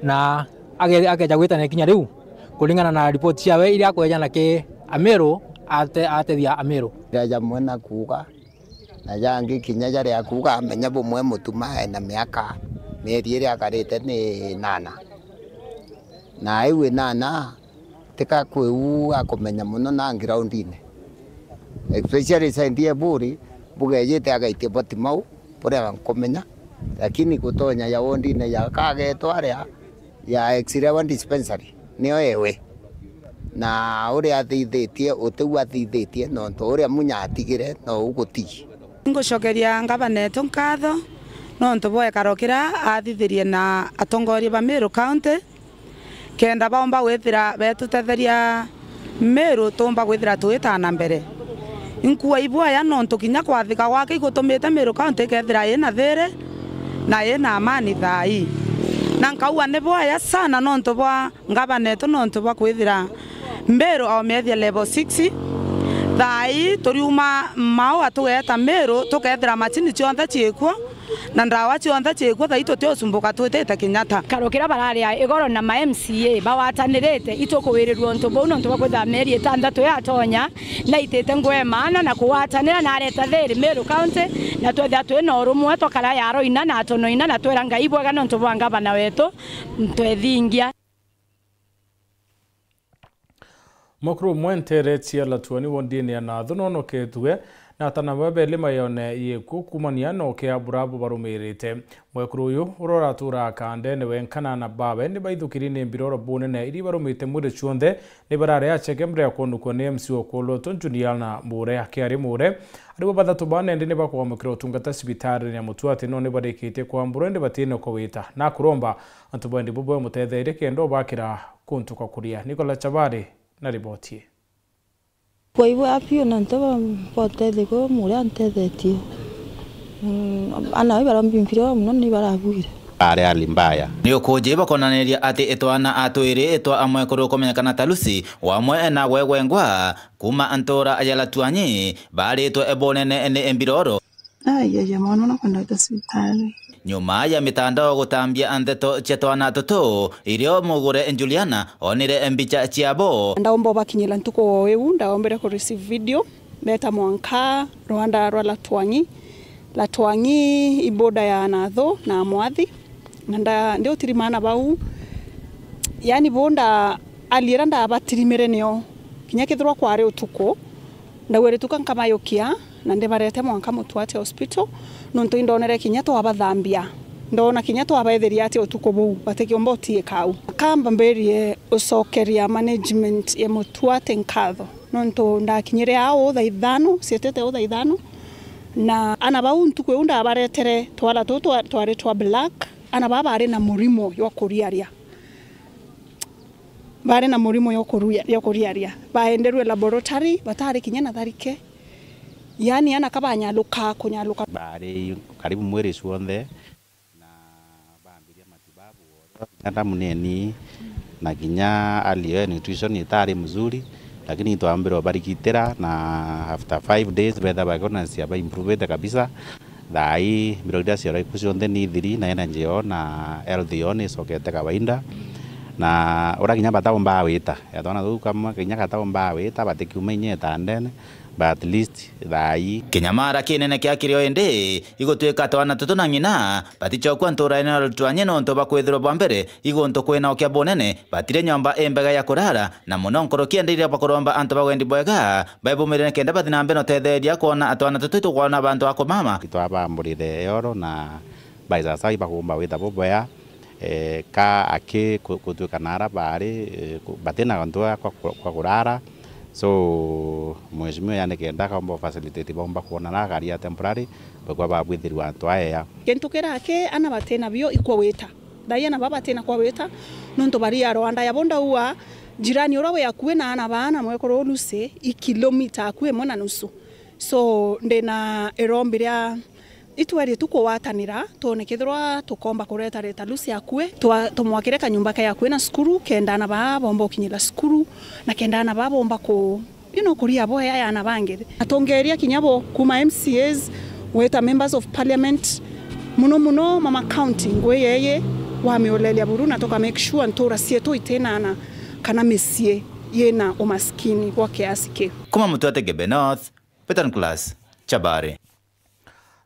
Speaker 13: na ageja gwitana kinya riu kulingana na report ciawe iria kwejana ke Amero atethia Amero
Speaker 14: ya mwena kuga na yangi kinya jari akuga amenya bumwe mutuma na miaka meri iria akarite ni 8 na iwe 8 tika kweu akomenya muno na ground-ine especially saidia buri bugejete agaitie batimau pore komenya lakini kutonya ya wondi-ine ya kagetwa aria ya X-ray dispensary niyo ewe na uria athithitie utiu athithitie no to uria munyatigire no uguti
Speaker 15: ngocokeria ngabaneto nkatho no ntoboe karokira athithirie na atongoria ba Meru County kenda baomba gwithira betutetheria Meru tumba gwithira tuitana mbere inkuwa ibwa ya no ntukinya kwathika gwake igutumite Meru County kethira ina thire na ina amani thai na nkauwa neboya sana no ntobwa ngabaneto no ntobwa kwithira Meru au methia level 6 thai turiuma mao atugeta Meru tukethira machini cionthe ciekwo na ndawa cionthe ciekwo thai tutiosumbuka twitete Kenyatta
Speaker 16: karokira bararia igoro na ma MCA bawatanirite itukuwirirwo ntobo no ntobwa kwitha meri 6 yatonya na itete ngwemana na kuwatanira na areta thiri Meru County na twetha twina urumwe tokara yaro ina na tono ina na twera ngai bwaga no ntobwa ngabana wetu ntwethingia
Speaker 1: mokru mwentere tia latuani wondini ya na dhunono ketue na tanawebe lima yone yeku kumania no ke aburabu barumirite mwekru uyu urora tura kande ne wenkana na babe ni baithukirine mbiroro bonene iri barumite mude chuonde ni barare acheke mbre akonuko ne MC okolo tonjunial na mure akiari mure aribo bathatu bane ndine bakwa mukiro tungata sibitari ya mutuate no ne badekite kwa mburende batine ko wita na kuromba antubandi bubo mutethere kendo bakira kuntu kwa kuria Nicola Chabari na riboti
Speaker 17: kwa hivyo apio na ntaba potete ko muri antethetie ana we barambimpiro muno ni barabuire
Speaker 18: are alimbaya niyo koje bakonaniria ati etwana atwiri etwa amwe kurukomenyekana talusi wamwe na gwegwengwa kuma antora ayala tuanyi bari to ebonene ene embiroro
Speaker 17: ya mwana na kwenda hospitali
Speaker 18: nyuma ya mitandao gutambia andeto chetwana toto irio mugure Juliana onire embicha chiabo
Speaker 17: ndaomba bakinyira ntuko wewe ndaombere ko receive video beta mwanka Rwanda rwa latwangi iboda ya natho na mwathi nda ndio tirimana bau yani bonda alira nda batirimere neo kinya kithirwa kware utuko ndawere tukankamayukia na ndebarete mwanka mutwate hospital nonto indonere kinya to abathambia ndona kinya to abaetheria ati utuko buu batekiomba utie kau kamba mberie ucokeria management ya mutwate nkatho nonto ndakinyire ao thaithano cietete o thaithano na ana bau ntuko unda abaretere twala to tware twa black ana baba ari na murimo yo kuriaria bare na murimo yo kuriaria baenderwe laboratory batari kinya na tharike yani ana kabanyaluka kunyaluka
Speaker 18: bari karibu mweri suonde na baambiria matibabu hata muneni na kinya aliyo nutrition itari mzuri lakini tuambiro barikitera na after 5 days betha bagona sia ba improve kabisa dai birodia sia ikusionde ni thiri na enanjeo na LDO ni sokete kawaida na ora kinya bataomba wita yatona tu kama kinya kataomba wita batekiumenye tandene but at least thai kinyamara kinene kya kirio ende igotweka twana tutuna ngina baticho kwa ntora ina twanye no ntoba kwethiro bambere igonto kwena okya bonene batire nyamba embega ya kurara na muno nkoro kienderia bakoromba anto bagwendi bwega baibumire kenda batina mbeno tetheria kuona atwana tutu kuona abantu akomama kitwaba mburire yoro na baiza sai bakumba wita boboya ka ake kutweka nara bari batena ntoa kwa kurara so mheshimiwa yani kenda kamba facilitate bomba kuona na gari ya temporary bakwa babwithirwa antu aya
Speaker 17: kentukera ake ana batena bio ikwa weta daia na baba tena kwa weta nonto bari ya Rwanda ya bonda uwa jirani urawe yakuwe na ana bana mwekoro nuse ikilomita akuwe mona nusu so ndena erombiria itwari tuko watanira tonekethirwa tukomba kureta reta lusi yakue tumwakire kanyumba ka yakue na skuru kenda na baba bomba kinyira skuru na kenda na baba bomba ko kuria bo ya na bangere atongeria kinyabo kuma MCAs weta members of parliament muno mama county ngwe yeye wa miolelia buruna toka make sure ntora sieto itenana kana mesie yena umaskini kwa kiasi ke
Speaker 19: kuma mutwate Gebenoth Petan Class Chabare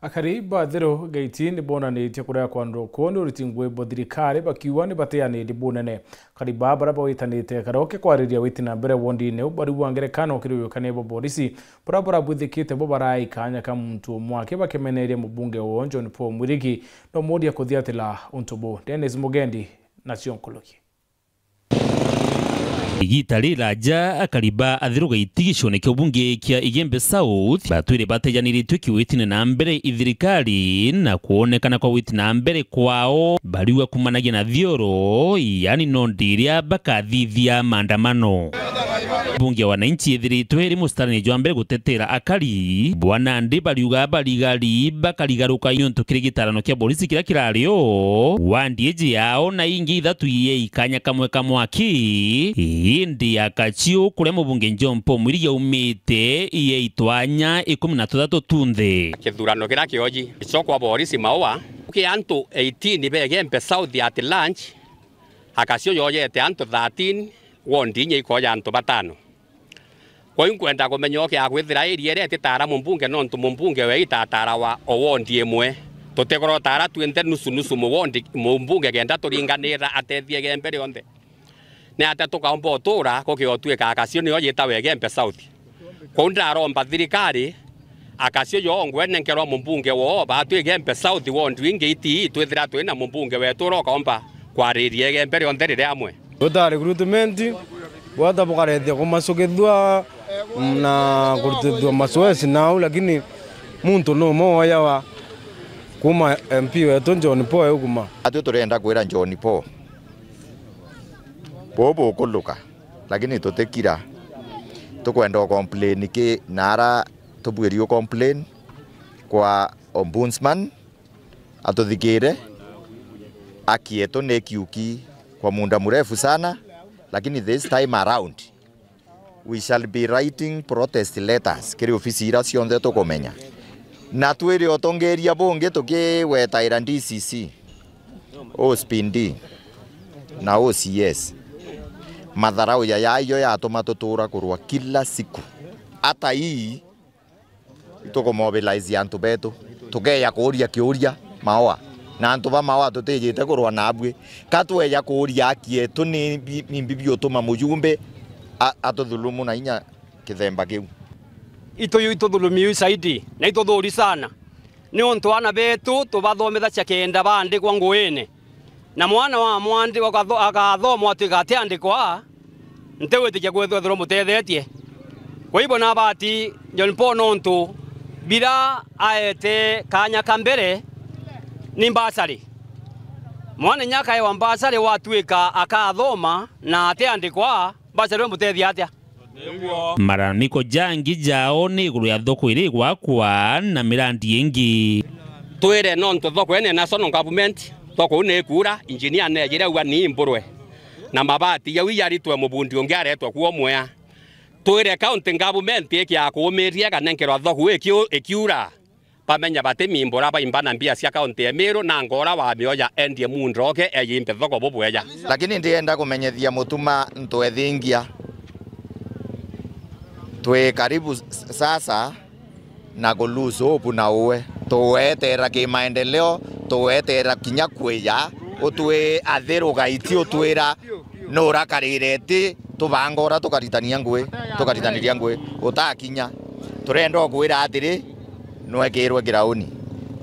Speaker 1: akari bathiro gaitini bona ni kuria kwandro kono urutingwe bothirikari bakiwa ni bateani dibunene kari babara bawitanite karoke kwariria witina mbere wondi ne ubari wangerekano kiriyo kanebo borisi barabara buthikite bo barai kanya kamuntu mwake bakemeneria mubunge wo John Paul Mwirigi no modia kuthiatila untubo Dennis Mugendi na Sionkoloki
Speaker 20: igitari raja akariba athiruga itigicone kyo bunge kia Igembe South batwire batejaniriitwe kiwitine na mbere ithirikari na kuonekana kwa witina mbere kwao bariwa kumanagia na thioro yani nondiria bakathithia maandamano bunge wa wananchi ithiritwe ri mustarani jwa mbere gutetera akari bwana ndi bariuga barigari bakarigaruka yonto kirigitarano kia polisi kira kirario wandieje yao na ingi ithatu iye ikanya kamwe kamwaki indi akachio kuria mubunge John Paul Mwirigi umite iye itwanya 13 tunthe
Speaker 21: kithurano kira kioji icokwa borisi maua ki antu 18 begembe South at lunch akasio yoyete antu 13 wondinye ikoya antu batano kwa hiyo kwenda kumenyoke agwithira area ere titara mumbunge nontu mumbunge we itatara wa owondi emwe tutegoro tara twende nusu muwondi mumbunge genda turinganira atethie gembe rionthe ne atatuka ombo tura kokiotuika akasio niyo yetawe Gembe South kunda romba thirikari akasio yo ngwene nkerwa mumbunge wo batwe Gembe South wondi wingi iti twithira twina mumbunge wetu rokomba kwaririe Gembe rionthe rire amwe
Speaker 22: tutari recruitment wata bukarethia kumasukithwa na kurutithwa masoesi nao lakini muntu no moya wa kuma MP wetu John Paul ukuma
Speaker 23: atu turenda kwira John Paul bobo kuluka lakini tutekira tukwenda complain ki nara tubwirio complain kwa ombudsman atuthikire akieto ne kiuki kwa muda mrefu sana lakini this time around we shall be writing protest letters kiri ofisi ira cionthe tukumenya na twiri otongeria bunge tukiwetaira DCC OSPD na OCS madharau ya yayo yatuma tutura kurwa kila siku hata hii tukumobilize antu betu tugeya kuria kiuria maoa na antu ba maoa tutejete kurwa nabwe katweya kuria kietu ni mbibio tuma mujumbe atuthulumu na inya kithemba kiu
Speaker 21: ituthulumiu saidi na ituthuri sana ni ontu ana betu tubathomitha cia kenda bandi kwa nguine na mwana wa mwandi akathomwa atigate andikwa ntewetikia gwethethero mutethetie kwa hivyo na bati John Paul nontu bila aete kanya kambere ni mbasari mwana nyaka ya mbasari watwika akathoma na ateandikwa mbasari mutethia atia
Speaker 20: maraniko jangi jao ni iguru ya thoko iri gwakwa na mirandi ingi
Speaker 21: twire nontu thoko ene national government thoko ne kura engineer ne jira wa ni mburwe na mabati ya wiyaritwe mubundi ungi aretwa kuo mwea twire county government eki akumiria kana nkero thoko ekiura pamenya bate mimbora ba imbana mbia cia county emiro na ngora wa mioya endie mundroke eyimpe thoko bobweya
Speaker 23: lakini ndienda kumenyethia mutuma ntwethingia twe karibu sasa na kuluso hope na uwe tuwetera kimaendeleo tuwetera kinya kweya utwe athiruga iti utwira nora karireti tubangora tukaritania ngwe utakinya turenda kwira atiri nwekirwe girauni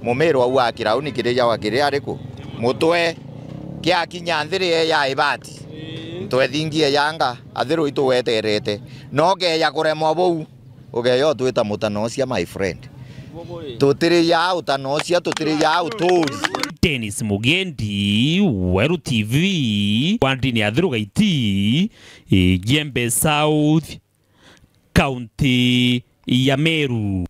Speaker 23: mumero wa girauni kireja wa kire ariku mutwe kia kinya nthiri ya ibati twethingie yanga athiru itu weterete no geya kuremwa bou ugeyo twita mutanocia my friend tutiri ya utanocia tutiri ya utori
Speaker 20: Dennis Mugendi, Weru TV, Wandini Adhurugaiti, Igembe South, County ya Meru.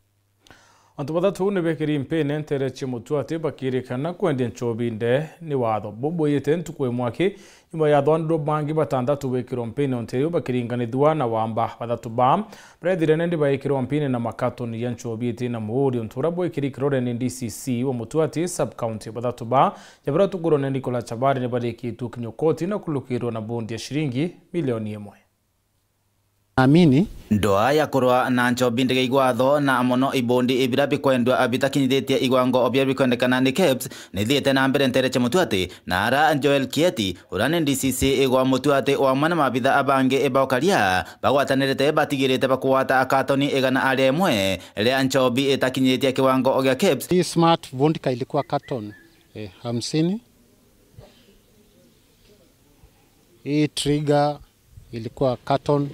Speaker 1: Antu bathatu ni bekiri mpene ntere chimutuate bakirikana kwendia nchobinde ni watho bobo yete ntukwe mwake nyuma ya thondro bangi batandatu bekiro mpene Ontario bakiringanithwa na wamba bathatu ba brethire ndi baikiro mpene na makatoni ya nchobite na muuri onturabo ikirikirore ni DCC wa mutuate sub county bathatu ba yabra tuguro ne Nicola Chabari ne bariki tukinyokoti na kulukirwa na bondi ya shilingi milioni 1.
Speaker 2: Amini
Speaker 19: ndoa ya kurwa na nchobinde ga igwatho na mono ibondi ibira bikwendwa abitakinyithetie igwango obia bikwendekana ni KEBS ni thiete na mbere ntere Chemutuate na ara Joel Kieti urane DCC igwa Mutuate wa mwana mabitha abange ibaukaria bagwatanirite batigirite bakwata akatoni igana ari emwe ria nchobi itakinyithetie kiwango ogya KEBS.
Speaker 2: Hii smart vundika ilikuwa carton 50. Hii trigger ilikuwa carton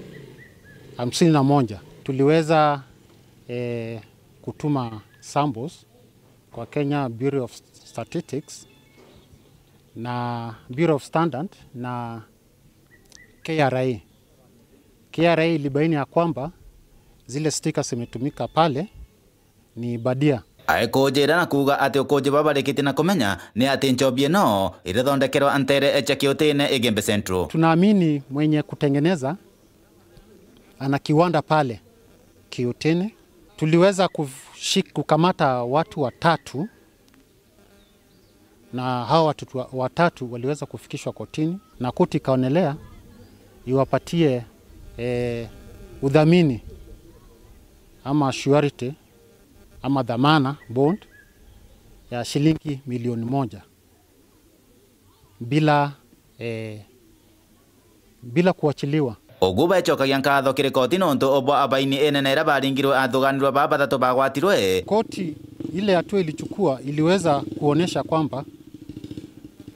Speaker 2: 51. Tuliweza kutuma samples kwa Kenya Bureau of Statistics na Bureau of Standard na KRA. KRA ilibaini ya kwamba zile stickers zimetumika pale ni badia.
Speaker 19: Aikojera na kuga ati ukoje babarikite na kumenya ni ati nchobie no irithondekerwa antere echa kiotene Igembe Central.
Speaker 2: Tunaamini mwenye kutengeneza ana kiwanda pale Kiotene. Tuliweza kukamata watu watatu na hao watu watatu waliweza kufikishwa kotini na koti kaonelea iwapatie udhamini ama surety ama dhamana bond ya shilingi milioni 1 bila kuachiliwa.
Speaker 19: Oguba echokagia nkatho kirikoti nontu obo abaini enene ira baringirwe athuganirwa ba bathatu bagwatirwe.
Speaker 2: Koti ile hatua ilichukua iliweza kuonesha kwamba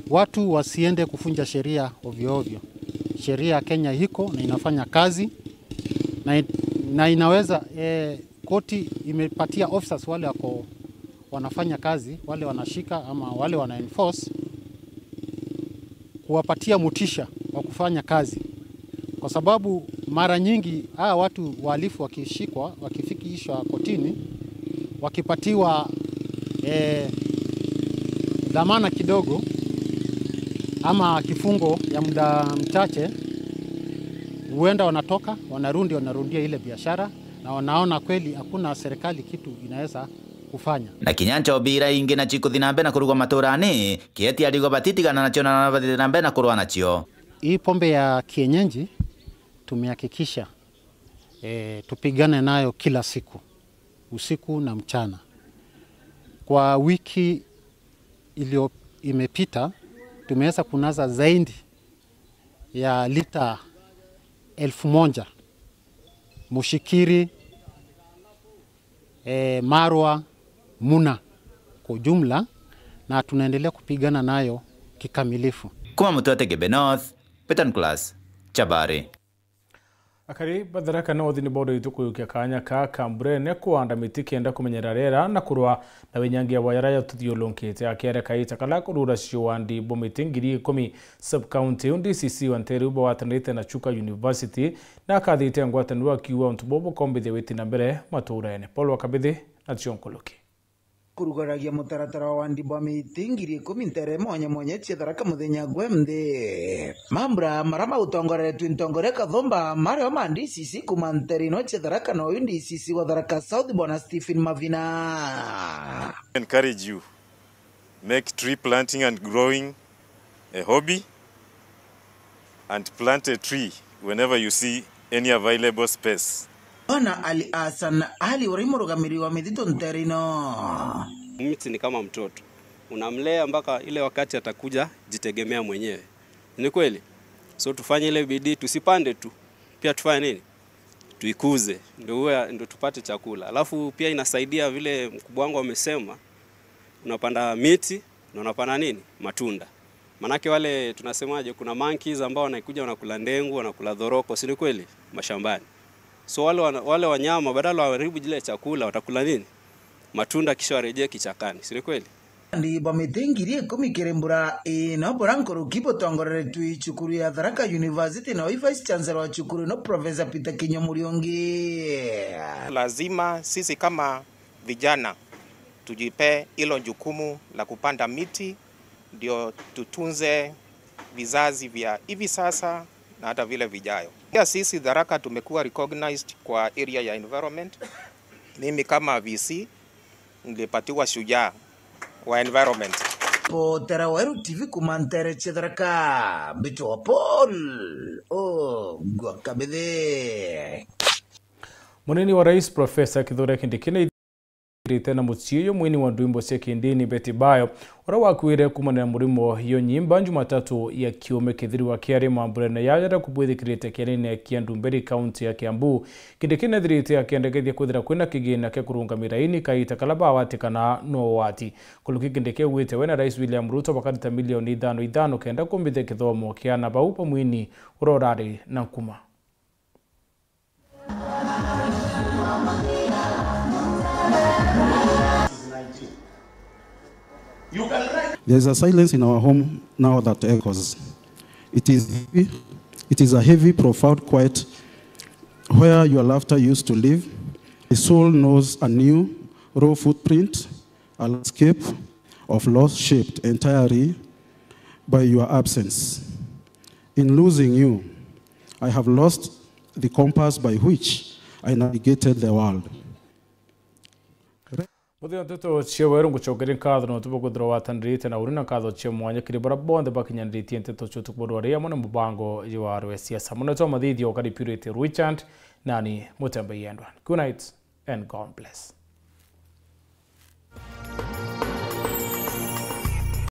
Speaker 2: watu wasiende kufunja sheria ovyo ovyo. Sheria ya Kenya hiko na inafanya kazi na inaweza koti imepatia officers wale wako wanafanya kazi, wale wanashika ama wale wana enforce, kuwapatia motisha wa kufanya kazi. Kwa sababu mara nyingi watu wahalifu wakishikwa, wakifikishwa kotini, wakipatiwa dhamana kidogo ama kifungo ya muda mchache, huenda wanatoka, wanarudia ile biashara na wanaona kweli hakuna serikali kitu inaweza kufanya.
Speaker 19: Na kinyancho bira ingi na chiko dhinambe na kurugwa maturani, Kieti aligo batitigana nacho na dhinambe na kurwa nacho.
Speaker 2: Hii pombe ya kienyeji tumehakikisha tupigane nayo kila siku, usiku na mchana. Kwa wiki imepita tumeweza kunaza zaidi ya lita 1000 mushikiri, marwa, muna kwa jumla, na tunaendelea kupigana nayo kikamilifu.
Speaker 19: Kuma Mutuate Igembe North, Peter Class, Chabari.
Speaker 1: Akari batharaka no thini bodo itukuyukia kanya ka kamburene kuanda miti kenda kumenyera rera na kurwa na wenyangia wayara ya tuthiolonkete akiare kaita kala kurura shiwandi bomiti ngiri 10 sub county DCC Ontario bo watanite na Chuka University na kathite ngwatanwa kiwa ontubobo kombithe witi na mbere maturene Paul Wakabithe na Chionkoloki.
Speaker 3: Kurugaragia mutaratara wa ndibwa mitingiri 10 ntere monye chietharaka muthenya gwemde mambra marama utongore twintongore kathomba mare wa DCC kumanteri no chietharaka no DCC wa Tharaka South bwana Stephen Mavina.
Speaker 6: Encourage you, make tree planting and growing a hobby and plant a tree whenever you see any available space.
Speaker 3: Ona Ali Asan Ali urimurugamiri wa mithito nterino.
Speaker 24: Miti ni kama mtoto, unamlea mpaka ile wakati atakuja jitegemea mwenyewe. Ni kweli? So tufanye ile bidii, tusipande tu, pia tufanye nini? Tuikuze, ndio tupate chakula. Alafu pia inasaidia vile mkubwa wangu amesema, unapanda miti na unapanda nini? Matunda. Manake wale tunasemaje, kuna monkeys ambao wanakuja wanakula ndengu, wanakula dhoroko, si ni kweli? Mashambani. So wale wanyama badala waharibu jile chakula watakula nini? Matunda kisha warejea kichakani. Si kweli?
Speaker 3: Ndi bamitengiri kumikirembura no borankoro kipo tongorere tui chukuru ya Tharaka University na Vice Chancellor wa chukuru no Professor Peter Kinyomuriongi.
Speaker 7: Lazima sisi kama vijana tujipe hilo jukumu la kupanda miti ndio tutunze vizazi vya hivi sasa na hata vile vijayo. Pia sisi Tharaka tumekuwa recognized kwa area ya environment. Mimi kama VC nilipatiwa shujaa wa environment.
Speaker 3: Po Terawaru TV kumantere Tharaka bicho Paul gwakabede.
Speaker 1: Munini wa rais Professor Kithure Kindiki tena muciyo mwini wa ndwimbo cia kindini Betty Bayo ora wakwire kumana murimo hiyo nyimba Jumatatu ya kiume kithiri wa kiari mambura yajara kubwithikirite kiarine kia Ndumberi county ya Kiambu. Kindiki nethirite akiendegethia kwithira kwina kigina kia kurungamira ini kaita kalaba watikana no wati kuluki Kindiki wite wena rais William Ruto bakata milioni 5 kenda kumbithe kithomo kia na baupa mwini urorari na kuma.
Speaker 8: There's a silence in our home now that echoes. It is a heavy, profound quiet where your laughter used to live. The soul knows a new, raw footprint, a landscape of loss shaped entirely by your absence. In losing you, I have lost the compass by which I navigated the world.
Speaker 1: Muthia tuto cheweru nguchokere nkatho no tubo kuthro watanrite na urina nkatho che mwanya kiri bara bonde bakinyanrite nteto chutu kubodwa ria mona mubango yiwa siasa muno to mathithio kari purity Richard nani mutembe yendwa. Good night and God bless.